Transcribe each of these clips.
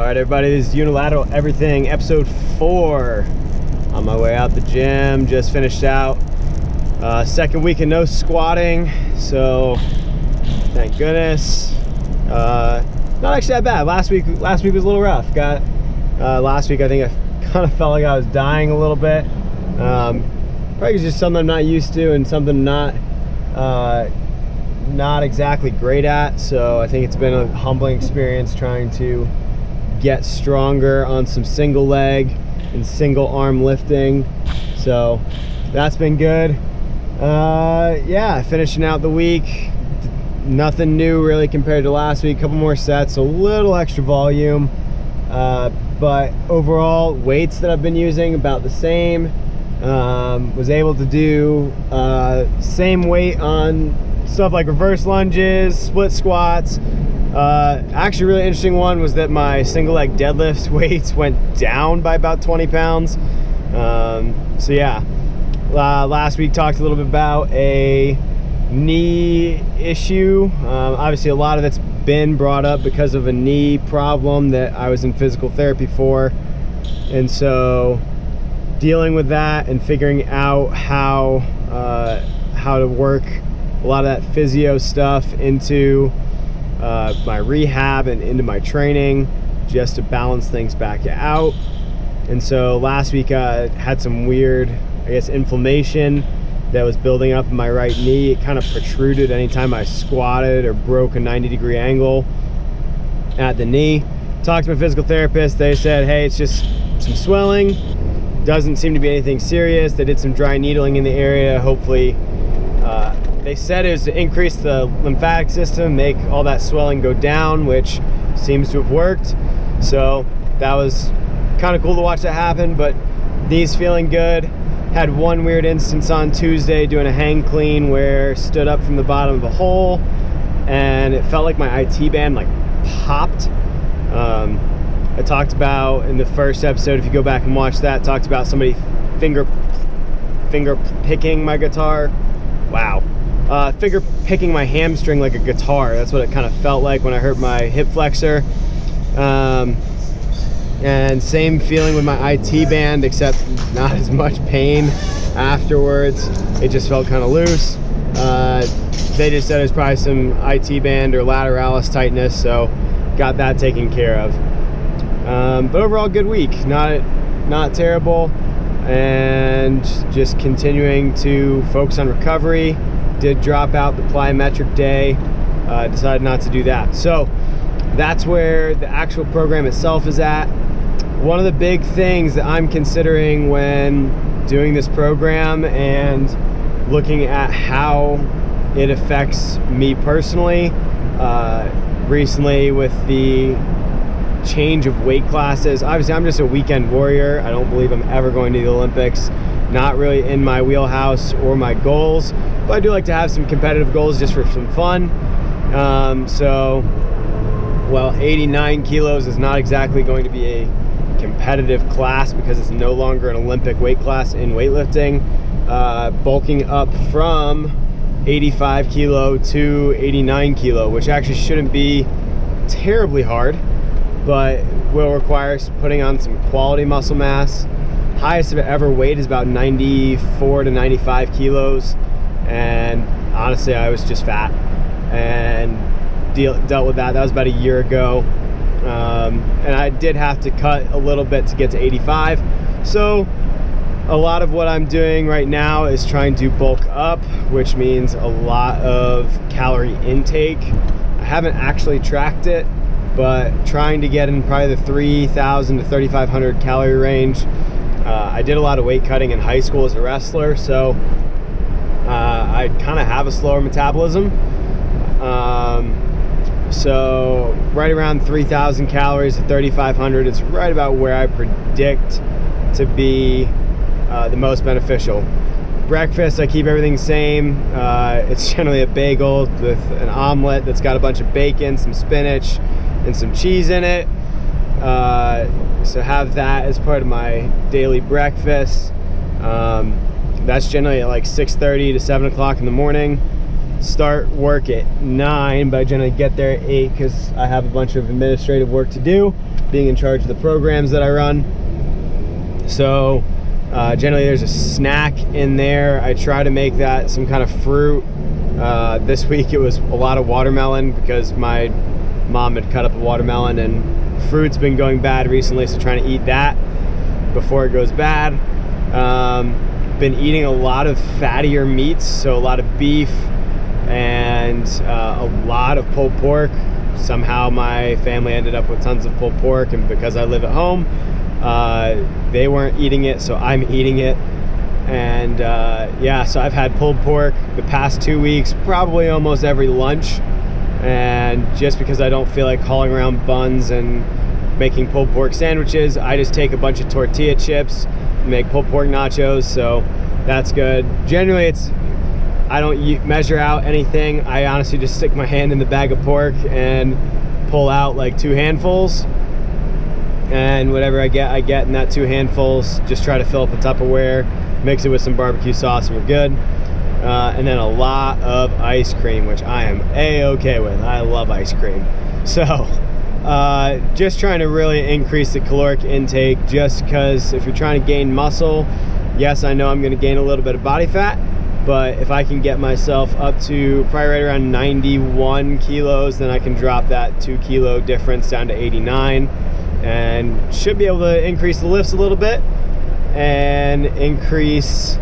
Alright everybody, this is Unilateral Everything, episode 4. On my way out the gym, just finished out. Second week of no squatting, so thank goodness. Not actually that bad. Last week was a little rough. Last week I think I kind of felt like I was dying a little bit. Probably just something I'm not used to and something not exactly great at. So I think it's been a humbling experience trying to get stronger on some single leg and single arm lifting. So that's been good. Yeah, finishing out the week. Nothing new really compared to last week. A couple more sets, a little extra volume. But overall, weights that I've been using about the same. Was able to do same weight on stuff like reverse lunges, split squats. Actually, really interesting one was that my single leg deadlift weights went down by about 20 pounds. So yeah, last week talked a little bit about a knee issue. Obviously a lot of it's been brought up because of a knee problem that I was in physical therapy for, and so dealing with that and figuring out how to work a lot of that physio stuff into my rehab and into my training, just to balance things back out. And so last week I had some weird, I guess, inflammation that was building up in my right knee. It kind of protruded anytime I squatted or broke a 90-degree angle at the knee. Talked to my physical therapist. They said, hey, it's just some swelling. Doesn't seem to be anything serious. They did some dry needling in the area. Hopefully, they said it was to increase the lymphatic system, make all that swelling go down, which seems to have worked. So that was kind of cool to watch that happen, but knee's feeling good. Had one weird instance on Tuesday doing a hang clean where stood up from the bottom of the hole and it felt like my IT band like popped. I talked about in the first episode, if you go back and watch that, talked about somebody finger picking my guitar. Wow. Finger picking my hamstring like a guitar. That's what it kind of felt like when I hurt my hip flexor. And same feeling with my IT band, except not as much pain afterwards. It just felt kind of loose. They just said it was probably some IT band or lateralis tightness, so got that taken care of. But overall, good week. Not terrible, and just continuing to focus on recovery. Did drop out the plyometric day. Decided not to do that. So that's where the actual program itself is at. One of the big things that I'm considering when doing this program and looking at how it affects me personally, recently with the change of weight classes. Obviously, I'm just a weekend warrior. I don't believe I'm ever going to the Olympics. Not really in my wheelhouse or my goals, but I do like to have some competitive goals just for some fun. Well, 89 kilos is not exactly going to be a competitive class because it's no longer an Olympic weight class in weightlifting. Bulking up from 85 kilo to 89 kilo, which actually shouldn't be terribly hard, but will require putting on some quality muscle mass. Highest I've ever weighed is about 94 to 95 kilos, and honestly I was just fat and dealt with that. That was about a year ago, and I did have to cut a little bit to get to 85. So a lot of what I'm doing right now is trying to bulk up, which means a lot of calorie intake. I haven't actually tracked it, but trying to get in probably the 3,000 to 3,500 calorie range. I did a lot of weight cutting in high school as a wrestler, so I kind of have a slower metabolism. So right around 3,000 calories to 3,500 is right about where I predict to be the most beneficial. Breakfast, I keep everything the same. It's generally a bagel with an omelet that's got a bunch of bacon, some spinach, and some cheese in it. So have that as part of my daily breakfast. That's generally at like 6:30 to 7 o'clock in the morning. Start work at 9, but I generally get there at 8 because I have a bunch of administrative work to do. being in charge of the programs that I run. So generally there's a snack in there. I try to make that some kind of fruit. This week it was a lot of watermelon because my mom had cut up a watermelon, and fruit's been going bad recently, so trying to eat that before it goes bad. Been eating a lot of fattier meats, so a lot of beef and a lot of pulled pork. Somehow my family ended up with tons of pulled pork, and because I live at home, they weren't eating it, so I'm eating it. And yeah, so I've had pulled pork the past 2 weeks, probably almost every lunch. And just because I don't feel like hauling around buns and making pulled pork sandwiches, I just take a bunch of tortilla chips and make pulled pork nachos, so that's good. Generally I don't measure out anything. I honestly just stick my hand in the bag of pork and pull out like 2 handfuls, and whatever I get in that 2 handfuls, just try to fill up a Tupperware, mix it with some barbecue sauce, and we're good. And then a lot of ice cream, which I am a-okay with. I love ice cream. So just trying to really increase the caloric intake, just because if you're trying to gain muscle, yes, I know I'm going to gain a little bit of body fat, but if I can get myself up to probably right around 91 kilos, then I can drop that 2 kilo difference down to 89, and should be able to increase the lifts a little bit and increase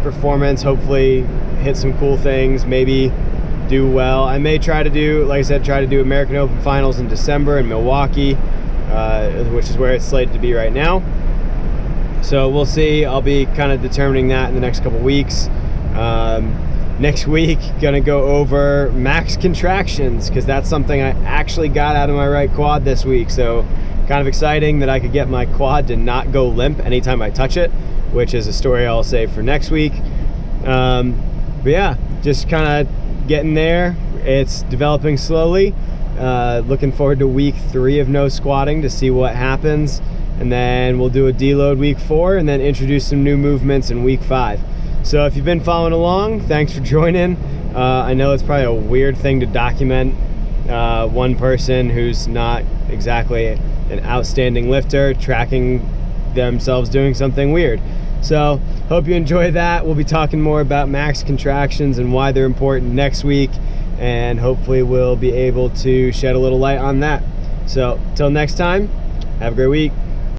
performance, hopefully hit some cool things, maybe do well. I may try to do, like I said, American Open Finals in December in Milwaukee, which is where it's slated to be right now. So we'll see. I'll be kind of determining that in the next couple weeks. Next week, gonna go over max contractions, because that's something I actually got out of my right quad this week. So kind of exciting that I could get my quad to not go limp anytime I touch it, which is a story I'll save for next week. But yeah, just kind of getting there. It's developing slowly. Looking forward to week 3 of no squatting to see what happens. And then we'll do a deload week 4 and then introduce some new movements in week 5. So if you've been following along, thanks for joining. I know it's probably a weird thing to document one person who's not exactly an outstanding lifter tracking themselves doing something weird. So hope you enjoy that. We'll be talking more about max contractions and why they're important next week, and hopefully we'll be able to shed a little light on that. So till next time, have a great week.